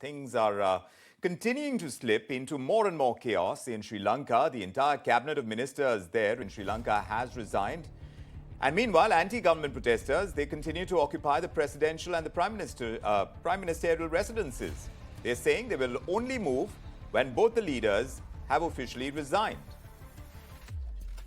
things are continuing to slip into more and more chaos in Sri Lanka. The entire cabinet of ministers there in Sri Lanka has resigned. And meanwhile, anti-government protesters, they continue to occupy the presidential and the prime ministerial residences. They're saying they will only move when both the leaders have officially resigned.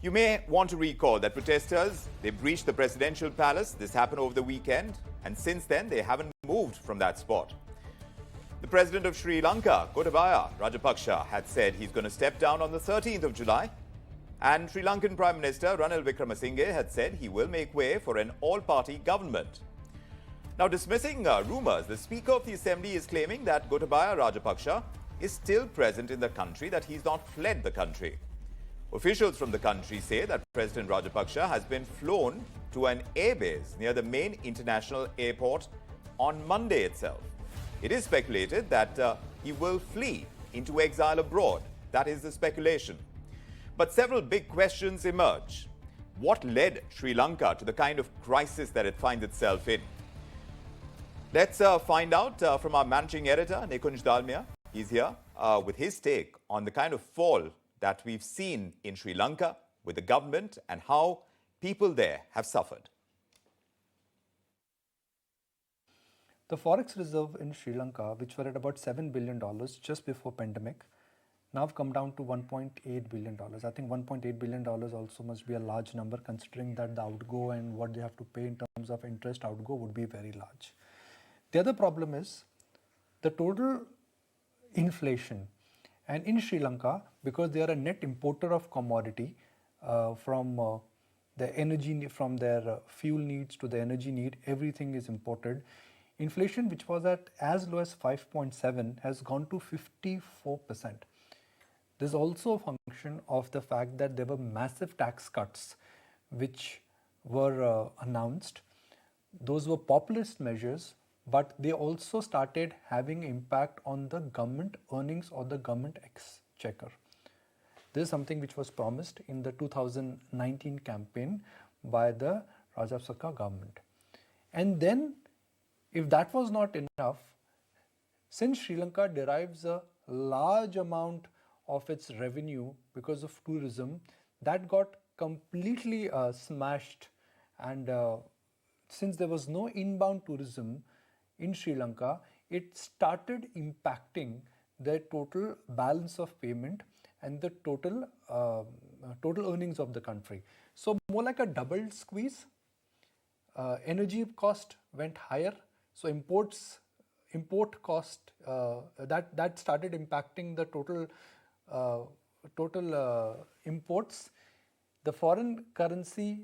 You may want to recall that protesters, they breached the presidential palace. This happened over the weekend. And since then, they haven't moved from that spot. The president of Sri Lanka, Gotabaya Rajapaksa, had said he's going to step down on the 13th of July. And Sri Lankan Prime Minister Ranil Wickremesinghe had said he will make way for an all-party government. Now, dismissing rumours, the Speaker of the Assembly is claiming that Gotabaya Rajapaksa is still present in the country, that he's not fled the country. Officials from the country say that President Rajapaksa has been flown to an airbase near the main international airport on Monday itself. It is speculated that he will flee into exile abroad. That is the speculation. But several big questions emerge. What led Sri Lanka to the kind of crisis that it finds itself in? Let's find out from our managing editor, Nikunj Dalmia. He's here with his take on the kind of fall that we've seen in Sri Lanka with the government and how people there have suffered. The forex reserve in Sri Lanka, which were at about $7 billion just before pandemic, now have come down to $1.8 billion. I think $1.8 billion also must be a large number, considering that the outgo and what they have to pay in terms of interest outgo would be very large. The other problem is the total inflation. And in Sri Lanka, because they are a net importer of commodity from the energy, from their fuel needs to the energy need, everything is imported. Inflation, which was at as low as 5.7, has gone to 54%. This is also a function of the fact that there were massive tax cuts which were announced. Those were populist measures, but they also started having impact on the government earnings or the government exchequer. This is something which was promised in the 2019 campaign by the Rajapaksa government. And then, if that was not enough, since Sri Lanka derives a large amount of its revenue because of tourism, that got completely smashed. And since there was no inbound tourism in Sri Lanka, it started impacting the total balance of payment and the total earnings of the country. So more like a double squeeze. Energy cost went higher, so import cost that started impacting the total imports. The foreign currency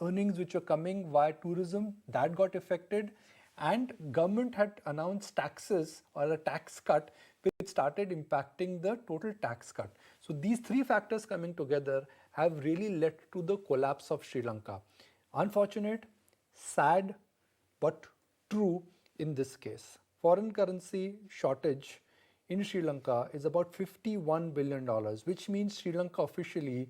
earnings which are coming via tourism, that got affected, and government had announced taxes or a tax cut which started impacting the total tax cut. So these three factors coming together have really led to the collapse of Sri Lanka. Unfortunate, sad, but true in this case. Foreign currency shortage in Sri Lanka is about $51 billion, which means Sri Lanka officially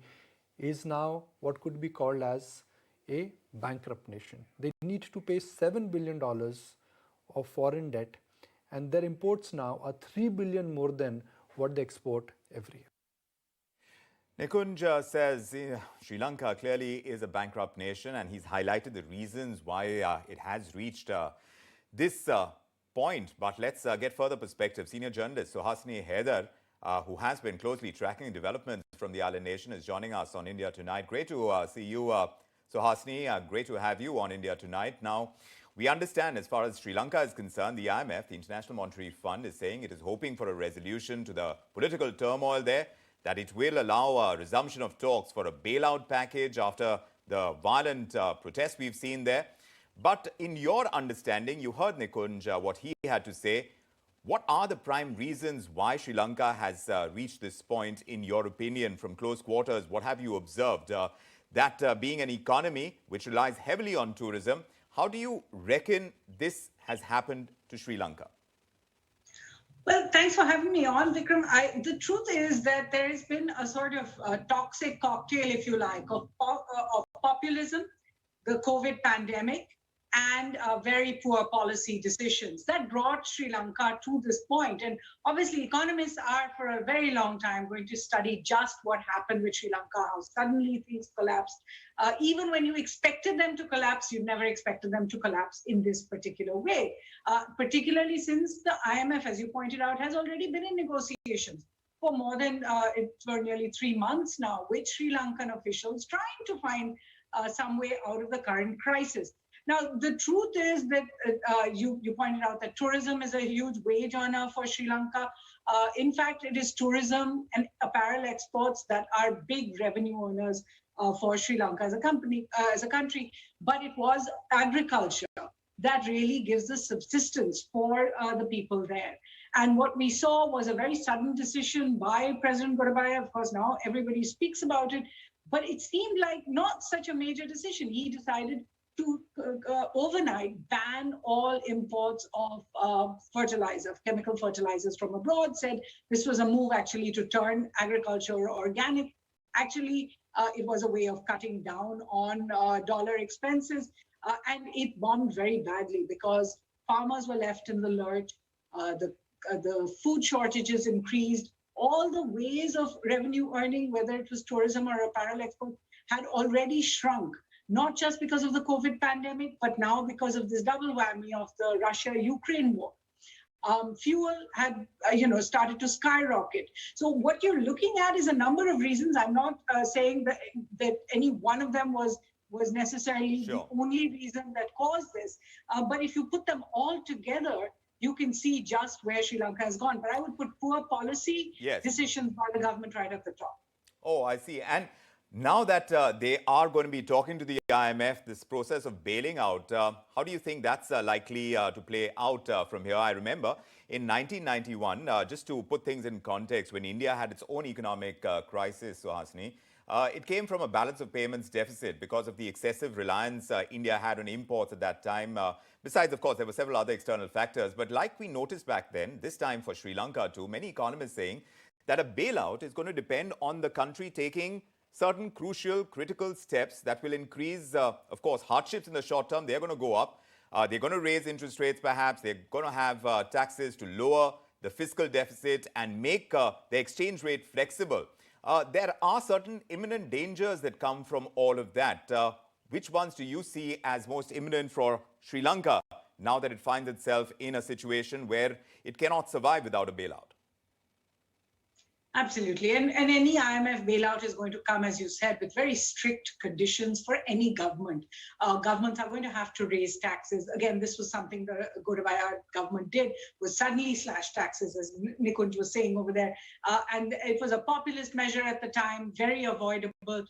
is now what could be called as a bankrupt nation. They need to pay $7 billion of foreign debt, and their imports now are $3 billion more than what they export every year. Nikunj says Sri Lanka clearly is a bankrupt nation, and he's highlighted the reasons why it has reached this point. But let's get further perspective. Senior Journalist Suhasini Haidar, who has been closely tracking developments from the island nation, is joining us on India Tonight. Great to see you, Suhasini. Great to have you on India Tonight. Now, we understand as far as Sri Lanka is concerned, the IMF, the International Monetary Fund, is saying it is hoping for a resolution to the political turmoil there, that it will allow a resumption of talks for a bailout package after the violent protests we've seen there. But in your understanding, you heard Nikunj, what he had to say. What are the prime reasons why Sri Lanka has reached this point, in your opinion, from close quarters? What have you observed? That being an economy which relies heavily on tourism, how do you reckon this has happened to Sri Lanka? Well, thanks for having me on, Vikram. The truth is that there has been a sort of toxic cocktail, if you like, of populism, the COVID pandemic, and very poor policy decisions that brought Sri Lanka to this point. And obviously, economists are for a very long time going to study just what happened with Sri Lanka, how suddenly things collapsed. Even when you expected them to collapse, you never expected them to collapse in this particular way, particularly since the IMF, as you pointed out, has already been in negotiations for more than for nearly 3 months now with Sri Lankan officials trying to find some way out of the current crisis. Now, the truth is that you pointed out that tourism is a huge wage earner for Sri Lanka. In fact, it is tourism and apparel exports that are big revenue earners for Sri Lanka as a country. But it was agriculture that really gives the subsistence for the people there. And what we saw was a very sudden decision by President Gotabaya. Of course, now everybody speaks about it, but it seemed like not such a major decision. He decided to overnight ban all imports of chemical fertilizers from abroad, said this was a move actually to turn agriculture organic. Actually, it was a way of cutting down on dollar expenses, and it bombed very badly because farmers were left in the lurch, the food shortages increased, all the ways of revenue earning, whether it was tourism or apparel export, had already shrunk. Not just because of the COVID pandemic, but now because of this double whammy of the Russia-Ukraine war. Fuel had, started to skyrocket. So what you're looking at is a number of reasons. I'm not saying that any one of them was necessarily the only reason that caused this. But if you put them all together, you can see just where Sri Lanka has gone. But I would put poor policy decisions by the government right at the top. Oh, I see. And now that they are going to be talking to the IMF, this process of bailing out, how do you think that's likely to play out from here? I remember in 1991, just to put things in context, when India had its own economic crisis, Suhasini, it came from a balance of payments deficit because of the excessive reliance India had on imports at that time. Besides, of course, there were several other external factors. But like we noticed back then, this time for Sri Lanka too, many economists saying that a bailout is going to depend on the country taking certain crucial, critical steps that will increase, of course, hardships in the short term. They're going to go up. They're going to raise interest rates, perhaps. They're going to have taxes to lower the fiscal deficit and make the exchange rate flexible. There are certain imminent dangers that come from all of that. Which ones do you see as most imminent for Sri Lanka now that it finds itself in a situation where it cannot survive without a bailout? Absolutely. And any IMF bailout is going to come, as you said, with very strict conditions for any government. Governments are going to have to raise taxes. Again, this was something the Gotabaya government did, was suddenly slash taxes, as Nikunj was saying over there. And it was a populist measure at the time, very avoidable.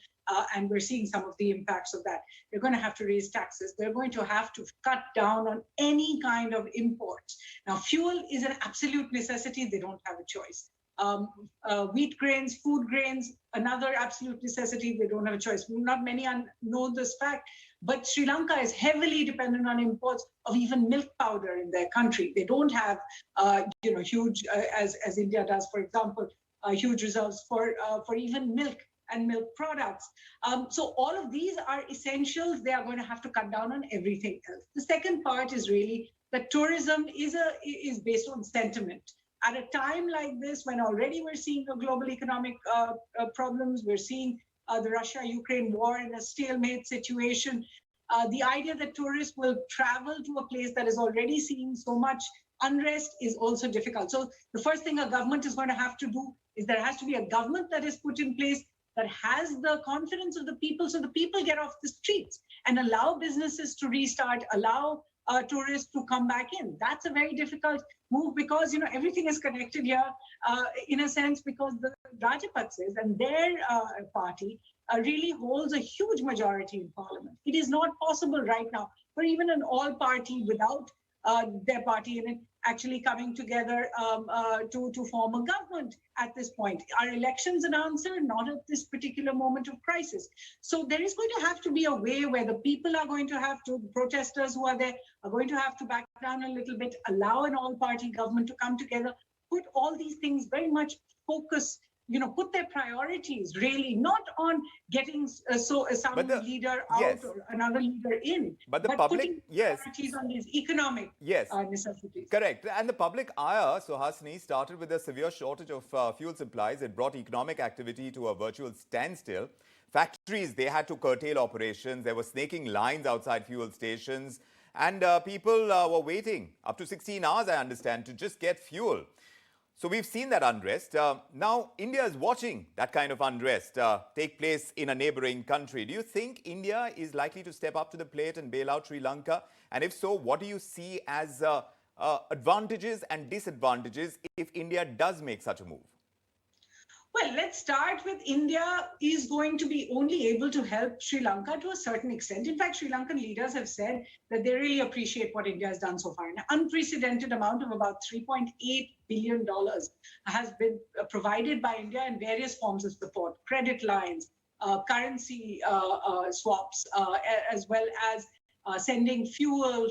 And we're seeing some of the impacts of that. They're going to have to raise taxes. They're going to have to cut down on any kind of imports. Now, fuel is an absolute necessity. They don't have a choice. Wheat grains, food grains, another absolute necessity. They don't have a choice. Not many know this fact, but Sri Lanka is heavily dependent on imports of even milk powder in their country. They don't have, huge, as India does, for example, huge reserves for even milk and milk products. So all of these are essentials. They are going to have to cut down on everything else. The second part is really that tourism is based on sentiment. At a time like this, when already we're seeing the global economic problems, we're seeing the Russia-Ukraine war in a stalemate situation, the idea that tourists will travel to a place that is already seeing so much unrest is also difficult. So the first thing a government is going to have to do is there has to be a government that is put in place that has the confidence of the people, so the people get off the streets and allow businesses to restart, allow tourists to come back in. That's a very difficult move because, everything is connected here in a sense because the Rajapaksas and their party really holds a huge majority in parliament. It is not possible right now for even an all-party without their party in it actually coming together to form a government at this point. Are elections an answer? Not at this particular moment of crisis. So there is going to have to be a way where the people are going to have to, the protesters who are there are going to have to back down a little bit, allow an all-party government to come together, put all these things very much focus put their priorities really not on getting some leader out or another leader in, but putting priorities on these economic necessities. Correct. And the public ire, Suhasini, started with a severe shortage of fuel supplies. It brought economic activity to a virtual standstill. Factories, they had to curtail operations. There were snaking lines outside fuel stations. And people were waiting up to 16 hours, I understand, to just get fuel. So we've seen that unrest. Now, India is watching that kind of unrest take place in a neighboring country. Do you think India is likely to step up to the plate and bail out Sri Lanka? And if so, what do you see as advantages and disadvantages if India does make such a move? Well, let's start with India is going to be only able to help Sri Lanka to a certain extent. In fact, Sri Lankan leaders have said that they really appreciate what India has done so far. An unprecedented amount of about $3.8 billion has been provided by India in various forms of support, credit lines, currency swaps, as well as sending fuel,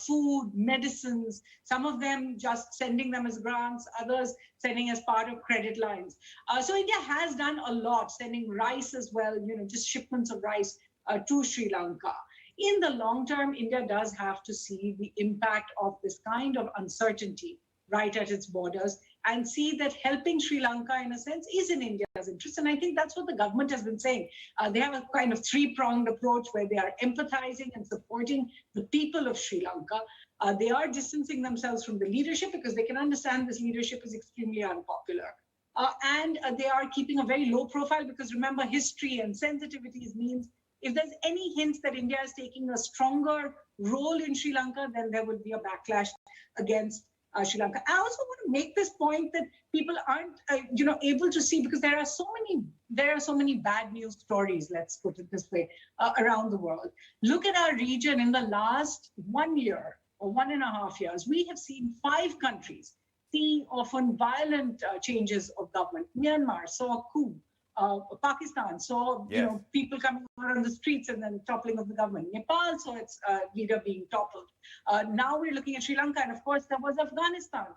food, medicines, some of them just sending them as grants, others sending as part of credit lines. So India has done a lot, sending rice as well, just shipments of rice to Sri Lanka. In the long term, India does have to see the impact of this kind of uncertainty right at its borders and see that helping Sri Lanka, in a sense, is in India's interest. And I think that's what the government has been saying. They have a kind of three-pronged approach where they are empathizing and supporting the people of Sri Lanka. They are distancing themselves from the leadership because they can understand this leadership is extremely unpopular. And they are keeping a very low profile because, remember, history and sensitivities means if there's any hint that India is taking a stronger role in Sri Lanka, then there will be a backlash against Sri Lanka. I also want to make this point that people aren't, able to see because there are so many bad news stories. Let's put it this way, around the world. Look at our region in the last 1 year or 1.5 years. We have seen 5 countries seeing often violent changes of government. Myanmar saw a coup. Pakistan saw people coming out on the streets and then toppling of the government. Nepal saw its leader being toppled. Now we're looking at Sri Lanka, and of course there was Afghanistan,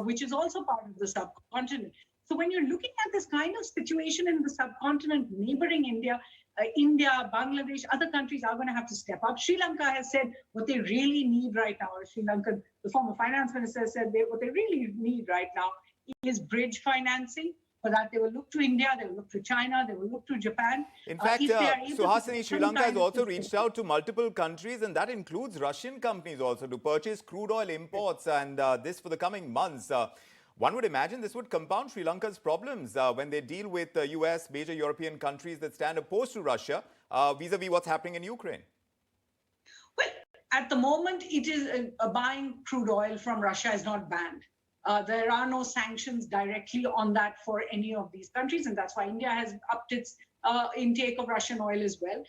which is also part of the subcontinent. So when you're looking at this kind of situation in the subcontinent neighboring India, India, Bangladesh, other countries are going to have to step up. Sri Lanka has said what they really need right now, or Sri Lankan, the former finance minister said what they really need right now is bridge financing. For that, they will look to India, they will look to China, they will look to Japan. In fact, Suhasini, Sri Lanka has also reached out to multiple countries, and that includes Russian companies also, to purchase crude oil imports, and this for the coming months. One would imagine this would compound Sri Lanka's problems when they deal with the US, major European countries that stand opposed to Russia vis-a-vis what's happening in Ukraine. Well, at the moment, it is buying crude oil from Russia is not banned. There are no sanctions directly on that for any of these countries, and that's why India has upped its intake of Russian oil as well.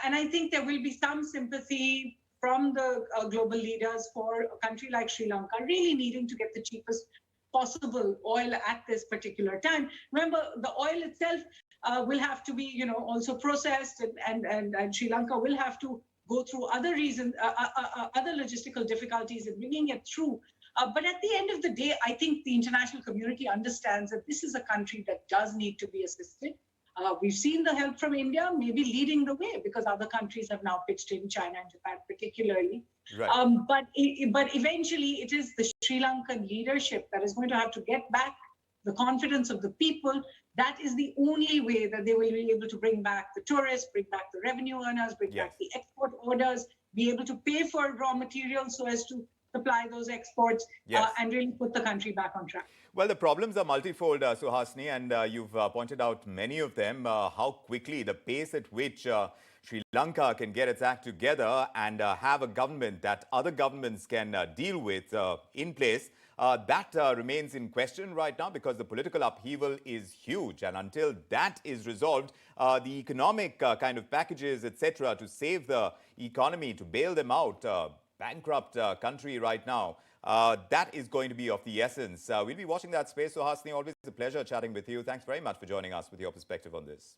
And I think there will be some sympathy from the global leaders for a country like Sri Lanka really needing to get the cheapest possible oil at this particular time. Remember, the oil itself will have to be, also processed, and Sri Lanka will have to go through other reasons, other logistical difficulties in bringing it through. But at the end of the day, I think the international community understands that this is a country that does need to be assisted. We've seen the help from India, maybe leading the way because other countries have now pitched in, China and Japan particularly. Right. But eventually, it is the Sri Lankan leadership that is going to have to get back the confidence of the people. That is the only way that they will be able to bring back the tourists, bring back the revenue earners, bring back the export orders, be able to pay for raw materials so as to supply those exports and really put the country back on track. Well, the problems are multifold, Suhasini, and you've pointed out many of them. How quickly, the pace at which Sri Lanka can get its act together and have a government that other governments can deal with in place, that remains in question right now because the political upheaval is huge. And until that is resolved, the economic kind of packages, etc., to save the economy, to bail them out, bankrupt country right now, that is going to be of the essence. We'll be watching that space. So, Suhasini, always a pleasure chatting with you. Thanks very much for joining us with your perspective on this.